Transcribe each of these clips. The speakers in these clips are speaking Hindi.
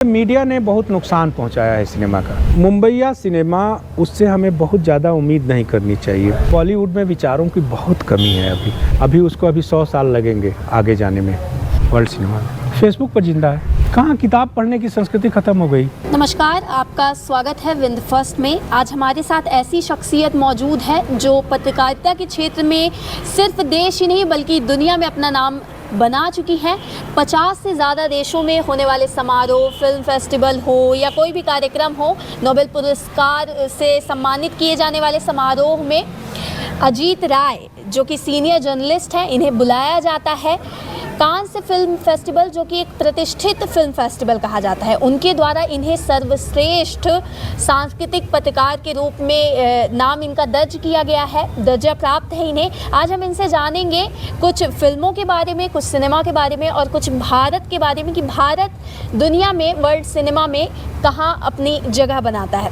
मीडिया ने बहुत नुकसान पहुंचाया है सिनेमा का। मुंबईया सिनेमा, उससे हमें बहुत ज़्यादा उम्मीद नहीं करनी चाहिए। बॉलीवुड में विचारों की बहुत कमी है अभी उसको 100 साल लगेंगे आगे जाने में वर्ल्ड सिनेमा में। फेसबुक पर जिंदा है, कहाँ किताब पढ़ने की संस्कृति खत्म हो गई। नमस्कार, आपका स्वागत है विंद फर्स्ट में। आज हमारे साथ ऐसी शख्सियत मौजूद है जो पत्रकारिता के क्षेत्र में सिर्फ देश ही नहीं बल्कि दुनिया में अपना नाम बना चुकी है। 50 से ज़्यादा देशों में होने वाले समारोह, फिल्म फेस्टिवल हो या कोई भी कार्यक्रम हो, नोबेल पुरस्कार से सम्मानित किए जाने वाले समारोह में अजीत राय, जो कि सीनियर जर्नलिस्ट हैं, इन्हें बुलाया जाता है। कांस फिल्म फेस्टिवल, जो कि एक प्रतिष्ठित फिल्म फेस्टिवल कहा जाता है, उनके द्वारा इन्हें सर्वश्रेष्ठ सांस्कृतिक पत्रकार के रूप में नाम इनका दर्ज किया गया है, दर्जा प्राप्त है इन्हें। आज हम इनसे जानेंगे कुछ फिल्मों के बारे में, कुछ सिनेमा के बारे में और कुछ भारत के बारे में कि भारत दुनिया में, वर्ल्ड सिनेमा में कहाँ अपनी जगह बनाता है।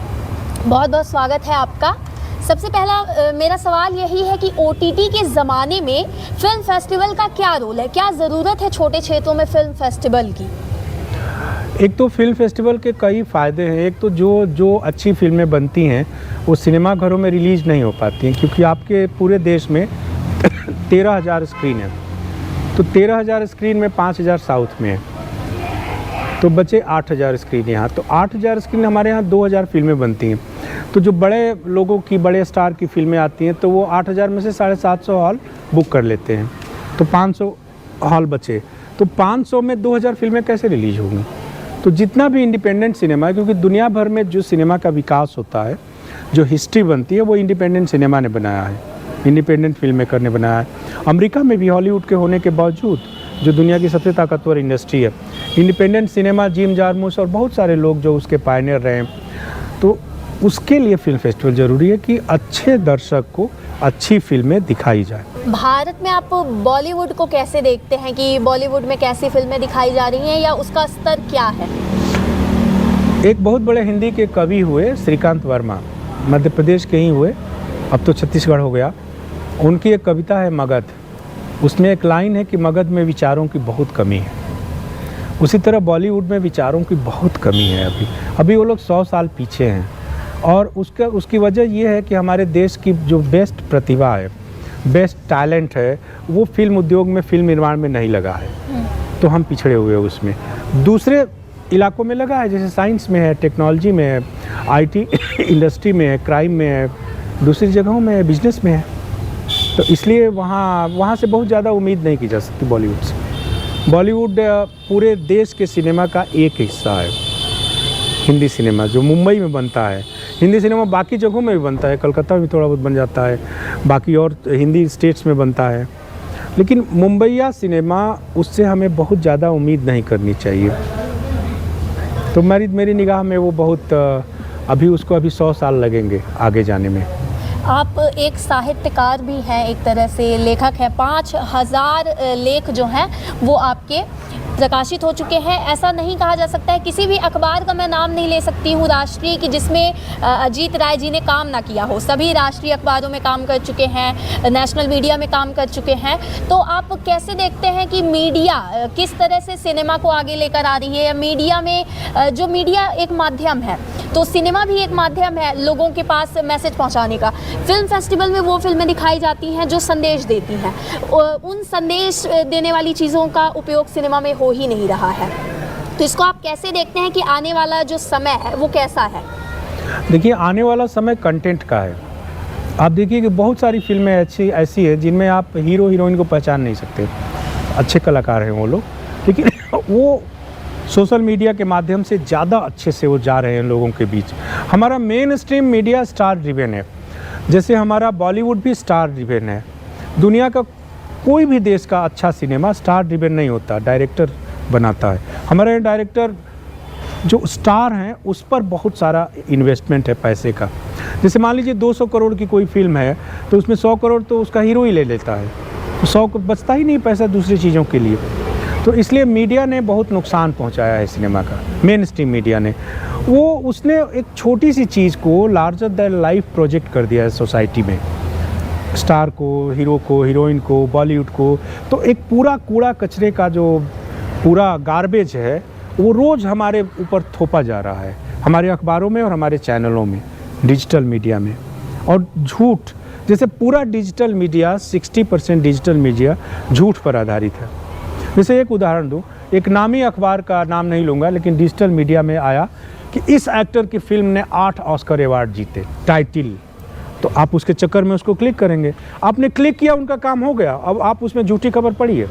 बहुत बहुत स्वागत है आपका। सबसे पहला मेरा सवाल यही है कि OTT के ज़माने में फिल्म फेस्टिवल का क्या रोल है, क्या ज़रूरत है छोटे क्षेत्रों में फिल्म फेस्टिवल की? एक तो फिल्म फेस्टिवल के कई फ़ायदे हैं। एक तो जो अच्छी फिल्में बनती हैं वो सिनेमा घरों में रिलीज़ नहीं हो पाती हैं, क्योंकि आपके पूरे देश में 13,000 स्क्रीन है। तो 13,000 स्क्रीन में 5,000 साउथ में है, तो बचे 8,000 स्क्रीन यहाँ। तो 8,000 स्क्रीन हमारे यहाँ 2,000 फिल्में बनती हैं। तो जो बड़े लोगों की, बड़े स्टार की फिल्में आती हैं तो वो 8,000 में से 750 हॉल बुक कर लेते हैं, तो 500 हॉल बचे। तो 500 में 2,000 फिल्में कैसे रिलीज होंगी? तो जितना भी इंडिपेंडेंट सिनेमा है, क्योंकि दुनिया भर में जो सिनेमा का विकास होता है, जो हिस्ट्री बनती है, वो इंडिपेंडेंट सिनेमा ने बनाया है, इंडिपेंडेंट फिल्म मेकर ने बनाया है। अमेरिका में भी हॉलीवुड के होने के बावजूद, जो दुनिया की सबसे ताकतवर इंडस्ट्री है, इंडिपेंडेंट सिनेमा, जिम जारमुश और बहुत सारे लोग जो उसके पायनियर रहे हैं, तो उसके लिए फिल्म फेस्टिवल ज़रूरी है कि अच्छे दर्शक को अच्छी फिल्में दिखाई जाए। भारत में आप बॉलीवुड को कैसे देखते हैं कि बॉलीवुड में कैसी फिल्में दिखाई जा रही हैं या उसका स्तर क्या है? एक बहुत बड़े हिंदी के कवि हुए श्रीकांत वर्मा, मध्य प्रदेश के ही हुए, अब तो छत्तीसगढ़ हो गया। उनकी एक कविता है मगध, उसमें एक लाइन है कि मगध में विचारों की बहुत कमी है। उसी तरह बॉलीवुड में विचारों की बहुत कमी है अभी वो लोग 100 साल पीछे हैं। और उसकी वजह ये है कि हमारे देश की जो बेस्ट प्रतिभा है, बेस्ट टैलेंट है, वो फिल्म उद्योग में, फिल्म निर्माण में नहीं लगा है, तो हम पिछड़े हुए हैं उसमें। दूसरे इलाकों में लगा है, जैसे साइंस में है, टेक्नोलॉजी में है, IT इंडस्ट्री में है, क्राइम में है, दूसरी जगहों में है, बिजनेस में है। तो इसलिए वहाँ से बहुत ज़्यादा उम्मीद नहीं की जा सकती बॉलीवुड से। बॉलीवुड पूरे देश के सिनेमा का एक हिस्सा है। हिंदी सिनेमा जो मुंबई में बनता है, हिंदी सिनेमा बाकी जगहों में भी बनता है, कलकत्ता में थोड़ा बहुत बन जाता है, बाकी और हिंदी स्टेट्स में बनता है, लेकिन मुंबईया सिनेमा, उससे हमें बहुत ज़्यादा उम्मीद नहीं करनी चाहिए। तो मेरी निगाह में वो बहुत अभी 100 साल लगेंगे आगे जाने में। आप एक साहित्यकार भी हैं, एक तरह से लेखक हैं। 5,000 लेख जो हैं वो आपके प्रकाशित हो चुके हैं। ऐसा नहीं कहा जा सकता है, किसी भी अखबार का मैं नाम नहीं ले सकती हूँ राष्ट्रीय की जिसमें अजीत राय जी ने काम ना किया हो। सभी राष्ट्रीय अखबारों में काम कर चुके हैं, नेशनल मीडिया में काम कर चुके हैं। तो आप कैसे देखते हैं कि मीडिया किस तरह से सिनेमा को आगे लेकर आ रही है? या मीडिया में, जो मीडिया एक माध्यम है, तो सिनेमा भी एक माध्यम है लोगों के पास मैसेज पहुँचाने का। फिल्म फेस्टिवल में वो फिल्में दिखाई जाती हैं जो संदेश देती हैं, उन संदेश देने वाली चीज़ों का उपयोग सिनेमा में हो ही नहीं रहा है। तो इसको आप कैसे देखते हैं कि आने वाला जो समय है वो कैसा है? देखिए, आने वाला समय कंटेंट का है। आप देखिए कि बहुत सारी फिल्में ऐसी है जिनमें आप हीरो हीरोइन को पहचान नहीं सकते, अच्छे कलाकार हैं वो लोग, लेकिन वो सोशल मीडिया के माध्यम से ज़्यादा अच्छे से वो जा रहे हैं लोगों के बीच। हमारा main stream media star driven है, जैसे हमारा बॉलीवुड भी स्टार ड्रिवन है। दुनिया का कोई भी देश का अच्छा सिनेमा स्टार ड्रिवन नहीं होता, डायरेक्टर बनाता है। हमारे यहाँ डायरेक्टर जो स्टार हैं उस पर बहुत सारा इन्वेस्टमेंट है पैसे का। जैसे मान लीजिए 200 करोड़ की कोई फिल्म है, तो उसमें 100 करोड़ तो उसका हीरो ही ले लेता है, तो 100 को बचता ही नहीं पैसा दूसरी चीज़ों के लिए। तो इसलिए मीडिया ने बहुत नुकसान पहुंचाया है सिनेमा का, मेन स्ट्रीम मीडिया ने। उसने एक छोटी सी चीज़ को लार्जर दैन लाइफ प्रोजेक्ट कर दिया है सोसाइटी में। स्टार को, हीरो को, हीरोइन को, बॉलीवुड को, तो एक पूरा कूड़ा कचरे का जो पूरा गार्बेज है वो रोज़ हमारे ऊपर थोपा जा रहा है, हमारे अखबारों में और हमारे चैनलों में, डिजिटल मीडिया में। और झूठ, जैसे पूरा डिजिटल मीडिया 60% डिजिटल मीडिया झूठ पर आधारित है। जैसे एक उदाहरण दूँ, एक नामी अखबार का नाम नहीं लूँगा, लेकिन डिजिटल मीडिया में आया कि इस एक्टर की फिल्म ने 8 ऑस्कर अवार्ड जीते, टाइटल। तो आप उसके चक्कर में उसको क्लिक करेंगे, आपने क्लिक किया, उनका काम हो गया। अब आप उसमें झूठी खबर पढ़िए।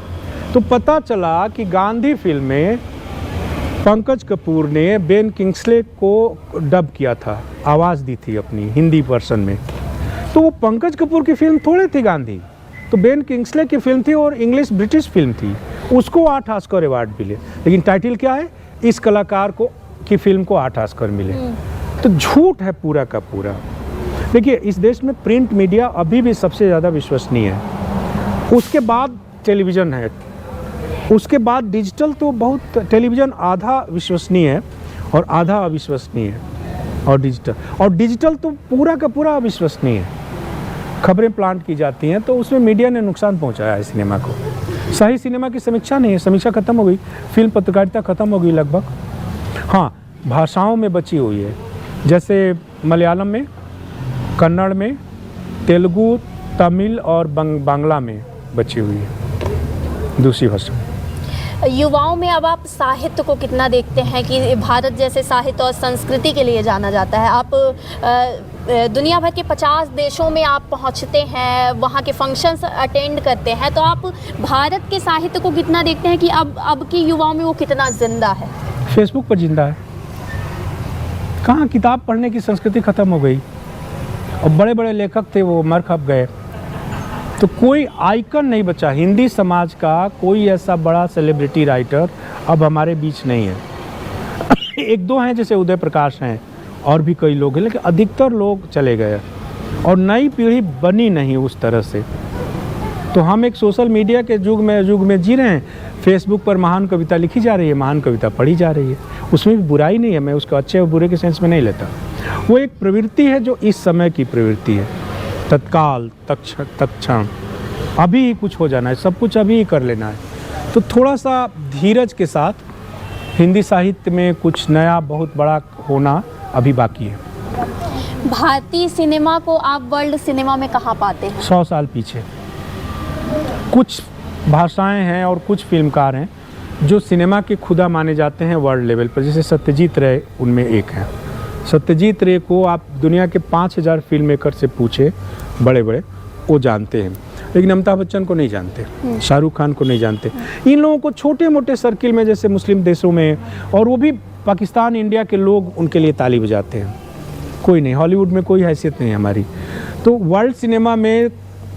तो पता चला कि गांधी फिल्म में पंकज कपूर ने बेन किंग्सले को डब किया था, आवाज़ दी थी अपनी हिंदी वर्सन में। तो वो पंकज कपूर की फिल्म थोड़े थी गांधी, तो बेन किंग्सले की फिल्म थी और इंग्लिश ब्रिटिश फिल्म थी, उसको 8 ऑस्कर अवार्ड मिले। लेकिन टाइटल क्या है, इस कलाकार को की फिल्म को 8 ऑस्कर मिले। तो झूठ है पूरा का पूरा। देखिए, इस देश में प्रिंट मीडिया अभी भी सबसे ज़्यादा विश्वसनीय है, उसके बाद टेलीविज़न है, उसके बाद डिजिटल। तो बहुत, टेलीविज़न आधा विश्वसनीय है और आधा अविश्वसनीय है, और डिजिटल तो पूरा का पूरा अविश्वसनीय है। खबरें प्लांट की जाती हैं, तो उसमें मीडिया ने नुकसान पहुंचाया है सिनेमा को। सही सिनेमा की समीक्षा नहीं है, समीक्षा खत्म हो गई, फिल्म पत्रकारिता खत्म हो गई लगभग। हाँ, भाषाओं में बची हुई है, जैसे मलयालम में, कन्नड़ में, तेलुगु, तमिल और बांग्ला में बची हुई है दूसरी भाषा। युवाओं में अब आप साहित्य को कितना देखते हैं कि भारत जैसे साहित्य और संस्कृति के लिए जाना जाता है? आप दुनिया भर के 50 देशों में आप पहुंचते हैं, वहाँ के फंक्शंस अटेंड करते हैं, तो आप भारत के साहित्य को कितना देखते हैं कि अब की युवाओं में वो कितना जिंदा है? फेसबुक पर जिंदा है। कहाँ किताब पढ़ने की संस्कृति खत्म हो गई, और बड़े बड़े लेखक थे वो मर खप गए, तो कोई आइकन नहीं बचा हिंदी समाज का। कोई ऐसा बड़ा सेलिब्रिटी राइटर अब हमारे बीच नहीं है। एक दो हैं, जैसे उदय प्रकाश हैं, और भी कई लोग हैं, लेकिन अधिकतर लोग चले गए और नई पीढ़ी बनी नहीं उस तरह से। तो हम एक सोशल मीडिया के युग में जी रहे हैं। फेसबुक पर महान कविता लिखी जा रही है, महान कविता पढ़ी जा रही है, उसमें भी बुराई नहीं है, मैं उसको अच्छे और बुरे के सेंस में नहीं लेता। वो एक प्रवृत्ति है जो इस समय की प्रवृत्ति है, तत्काल, तत्क्षण, अभी ही कुछ हो जाना है, सब कुछ अभी ही कर लेना है। तो थोड़ा सा धीरज के साथ हिंदी साहित्य में कुछ नया बहुत बड़ा होना अभी बाकी है। भारतीय सिनेमा को आप वर्ल्ड सिनेमा में कहाँ पाते हैं? 100 साल पीछे। कुछ भाषाएं हैं और कुछ फिल्मकार हैं जो सिनेमा के खुदा माने जाते हैं वर्ल्ड लेवल पर, जैसे सत्यजीत रे उनमें एक हैं। सत्यजीत रे को आप दुनिया के 5000 फिल्म मेकर से पूछे, बड़े बड़े, वो जानते हैं, लेकिन अमिताभ बच्चन को नहीं जानते, शाहरुख खान को नहीं जानते। इन लोगों को छोटे मोटे सर्किल में, जैसे मुस्लिम देशों में, और वो भी पाकिस्तान, इंडिया के लोग उनके लिए ताली बजाते हैं। कोई नहीं, हॉलीवुड में कोई हैसियत नहीं हमारी। तो वर्ल्ड सिनेमा में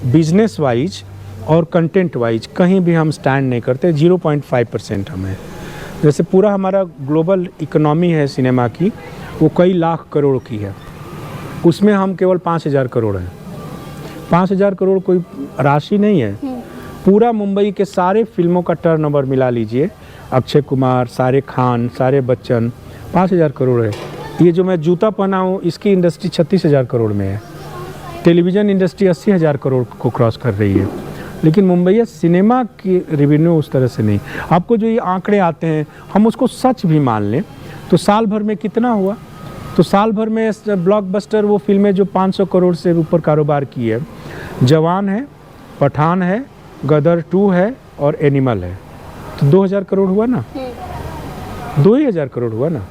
बिजनेस वाइज और कंटेंट वाइज कहीं भी हम स्टैंड नहीं करते। 0.5% हमें, जैसे पूरा हमारा ग्लोबल इकोनॉमी है सिनेमा की, वो कई लाख करोड़ की है, उसमें हम केवल 5000 करोड़ हैं। 5000 करोड़ कोई राशि नहीं है। पूरा मुंबई के सारे फिल्मों का टर्नओवर मिला लीजिए, अक्षय कुमार, सारे खान, सारे बच्चन, 5000 करोड़ है। ये जो मैं जूता पहना हूँ, इसकी इंडस्ट्री 36000 करोड़ में है। टेलीविज़न इंडस्ट्री 80000 करोड़ को क्रॉस कर रही है, लेकिन मुंबई सिनेमा की रेवेन्यू उस तरह से नहीं। आपको जो ये आंकड़े आते हैं, हम उसको सच भी मान लें तो साल भर में कितना हुआ? तो साल भर में ब्लॉकबस्टर वो फिल्में जो 500 करोड़ से ऊपर कारोबार की है, जवान है, पठान है, गदर 2 है और एनिमल है, तो 2000 करोड़ हुआ ना, 2000 करोड़ हुआ ना।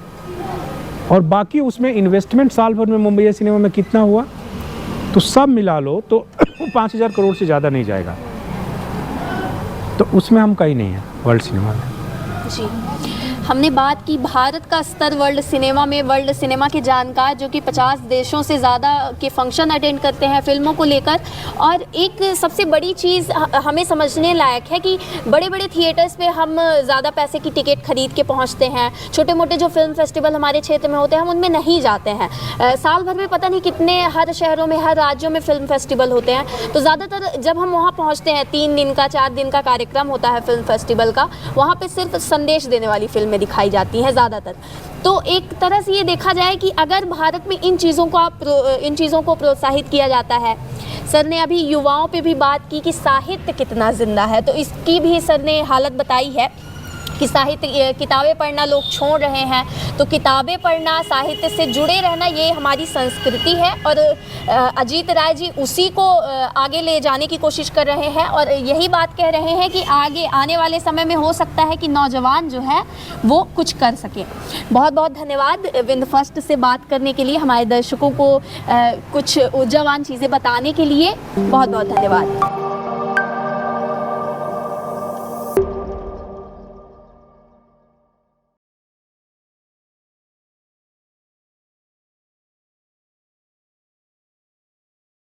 और बाकी उसमें इन्वेस्टमेंट साल भर में मुंबई सिनेमा में कितना हुआ, तो सब मिला लो तो 5000 करोड़ से ज़्यादा नहीं जाएगा। तो उसमें हम कहीं नहीं है वर्ल्ड सिनेमा में। जी, हमने बात की भारत का स्तर वर्ल्ड सिनेमा में, वर्ल्ड सिनेमा के जानकार जो कि 50 देशों से ज़्यादा के फंक्शन अटेंड करते हैं फिल्मों को लेकर। और एक सबसे बड़ी चीज़ हमें समझने लायक है कि बड़े बड़े थिएटर्स पे हम ज़्यादा पैसे की टिकट खरीद के पहुंचते हैं, छोटे मोटे जो फिल्म फेस्टिवल हमारे क्षेत्र में होते हैं हम उनमें नहीं जाते हैं। साल भर में पता नहीं कितने हर शहरों में, हर राज्यों में फिल्म फेस्टिवल होते हैं, तो ज़्यादातर जब हम वहाँ पहुँचते हैं, 3 दिन का 4 दिन का कार्यक्रम होता है फिल्म फेस्टिवल का, वहाँ पर सिर्फ संदेश देने वाली फिल्में दिखाई जाती हैं ज़्यादातर। तो एक तरह से ये देखा जाए कि अगर भारत में इन चीज़ों को प्रोत्साहित किया जाता है। सर ने अभी युवाओं पे भी बात की कि साहित्य कितना जिंदा है, तो इसकी भी सर ने हालत बताई है कि साहित्य किताबें पढ़ना लोग छोड़ रहे हैं, तो किताबें पढ़ना, साहित्य से जुड़े रहना ये हमारी संस्कृति है और अजीत राय जी उसी को आगे ले जाने की कोशिश कर रहे हैं और यही बात कह रहे हैं कि आगे आने वाले समय में हो सकता है कि नौजवान जो है वो कुछ कर सके। बहुत बहुत धन्यवाद विंद फर्स्ट से बात करने के लिए, हमारे दर्शकों को कुछ ऊर्जावान चीज़ें बताने के लिए बहुत बहुत धन्यवाद।